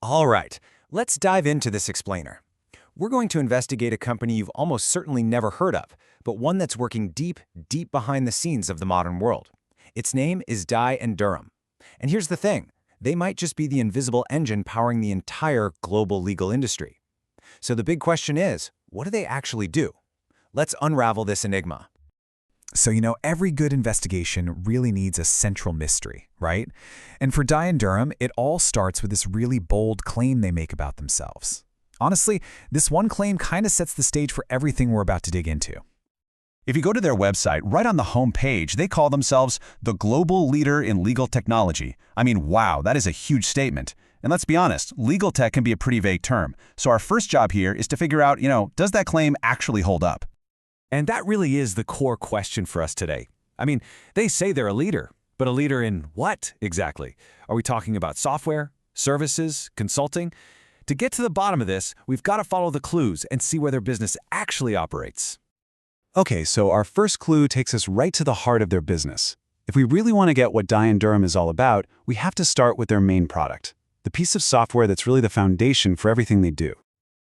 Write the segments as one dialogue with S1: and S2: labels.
S1: All right, let's dive into this explainer. We're going to investigate a company you've almost certainly never heard of, but one that's working deep, deep behind the scenes of the modern world. Its name is Dye& Durham. And here's the thing, they might just be the invisible engine powering the entire global legal industry. So the big question is, what do they actually do? Let's unravel this enigma.
S2: So, every good investigation really needs a central mystery, right? And for Dye & Durham, it all starts with this really bold claim they make about themselves. Honestly, this one claim kind of sets the stage for everything we're about to dig into.
S3: If you go to their website, right on the home page, they call themselves the global leader in legal technology. I mean, wow, that is a huge statement. And let's be honest, legal tech can be a pretty vague term. So our first job here is to figure out, does that claim actually hold up?
S4: And that really is the core question for us today. I mean, they say they're a leader, but a leader in what exactly? Are we talking about software, services, consulting? To get to the bottom of this, we've got to follow the clues and see where their business actually operates.
S5: Okay, so our first clue takes us right to the heart of their business. If we really want to get what Dye & Durham is all about, we have to start with their main product, the piece of software that's really the foundation for everything they do.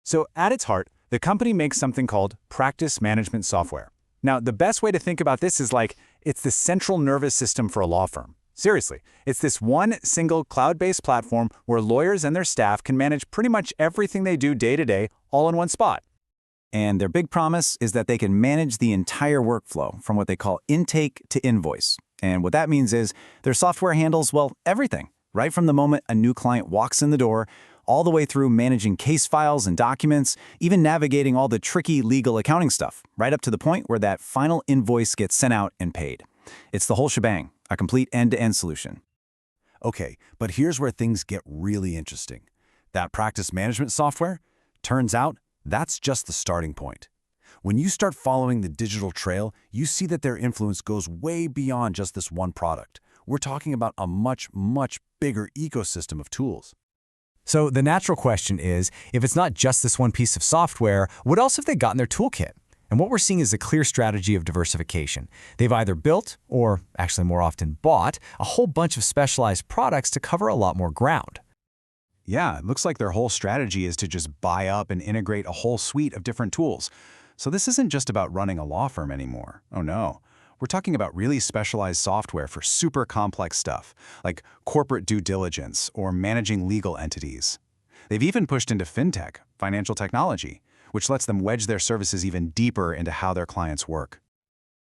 S6: So at its heart, the company makes something called practice management software. Now, the best way to think about this is like it's the central nervous system for a law firm. Seriously, it's this one single cloud-based platform where lawyers and their staff can manage pretty much everything they do day to day, all in one spot.
S7: And their big promise is that they can manage the entire workflow from what they call intake to invoice. And what that means is their software handles, well, everything, right from the moment a new client walks in the door, all the way through managing case files and documents, even navigating all the tricky legal accounting stuff, right up to the point where that final invoice gets sent out and paid. It's the whole shebang, a complete end-to-end solution.
S8: Okay, but here's where things get really interesting. That practice management software, turns out, that's just the starting point. When you start following the digital trail, you see that their influence goes way beyond just this one product. We're talking about a much, much bigger ecosystem of tools.
S2: So the natural question is, if it's not just this one piece of software, what else have they got in their toolkit? And what we're seeing is a clear strategy of diversification. They've either built, or actually more often bought, a whole bunch of specialized products to cover a lot more ground.
S5: Yeah, it looks like their whole strategy is to just buy up and integrate a whole suite of different tools. So this isn't just about running a law firm anymore. Oh no. We're talking about really specialized software for super complex stuff, like corporate due diligence or managing legal entities. They've even pushed into fintech, financial technology, which lets them wedge their services even deeper into how their clients work.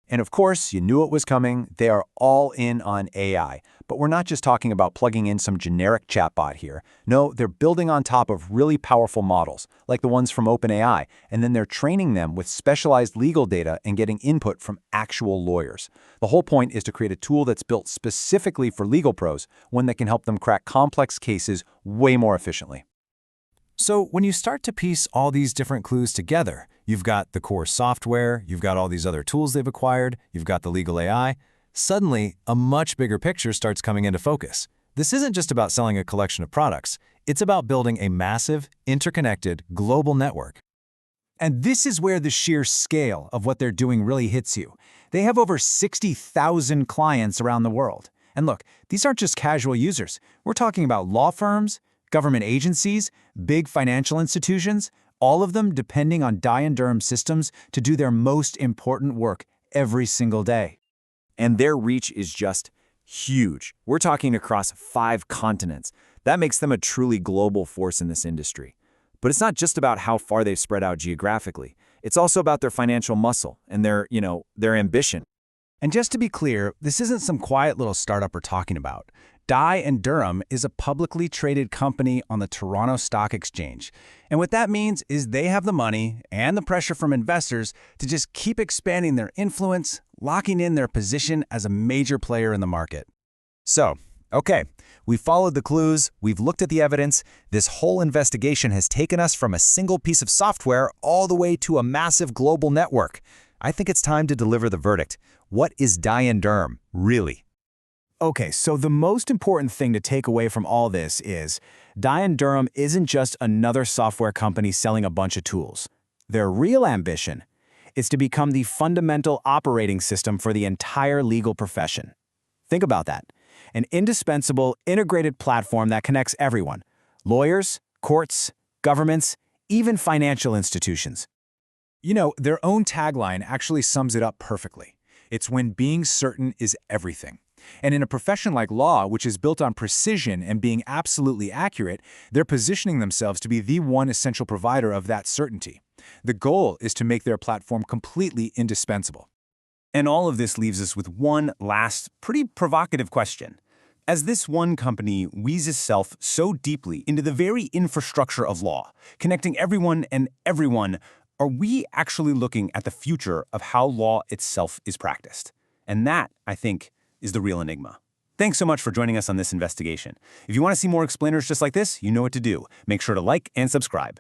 S7: And of course, you knew it was coming. They are all in on AI. But we're not just talking about plugging in some generic chatbot here. No, they're building on top of really powerful models, like the ones from OpenAI, and then they're training them with specialized legal data and getting input from actual lawyers. The whole point is to create a tool that's built specifically for legal pros, one that can help them crack complex cases way more efficiently.
S2: So when you start to piece all these different clues together, you've got the core software, you've got all these other tools they've acquired, you've got the legal AI, suddenly a much bigger picture starts coming into focus. This isn't just about selling a collection of products, it's about building a massive, interconnected, global network. And this is where the sheer scale of what they're doing really hits you. They have over 60,000 clients around the world. And look, these aren't just casual users. We're talking about law firms, government agencies, big financial institutions, all of them depending on Dye & Durham systems to do their most important work every single day.
S7: And their reach is just huge. We're talking across 5 continents. That makes them a truly global force in this industry. But it's not just about how far they've spread out geographically. It's also about their financial muscle and their ambition.
S5: And just to be clear, this isn't some quiet little startup we're talking about. Dye & Durham is a publicly traded company on the Toronto Stock Exchange. And what that means is they have the money and the pressure from investors to just keep expanding their influence, locking in their position as a major player in the market.
S1: So, okay, we've followed the clues, we've looked at the evidence, this whole investigation has taken us from a single piece of software all the way to a massive global network. I think it's time to deliver the verdict. What is Dye & Durham, really?
S6: Okay, so the most important thing to take away from all this is Dye & Durham isn't just another software company selling a bunch of tools. Their real ambition is to become the fundamental operating system for the entire legal profession. Think about that. An indispensable, integrated platform that connects everyone,
S1: Lawyers, courts, governments, even financial institutions.
S5: You know, their own tagline actually sums it up perfectly. It's when being certain is everything. And in a profession like law, which is built on precision and being absolutely accurate, they're positioning themselves to be the one essential provider of that certainty. The goal is to make their platform completely indispensable.
S3: And all of this leaves us with one last, pretty provocative question. As this one company weaves itself so deeply into the very infrastructure of law, connecting everyone and everyone, are we actually looking at the future of how law itself is practiced? And that, I think, is the real enigma. Thanks so much for joining us on this investigation. If you want to see more explainers just like this, you know what to do. Make sure to like and subscribe.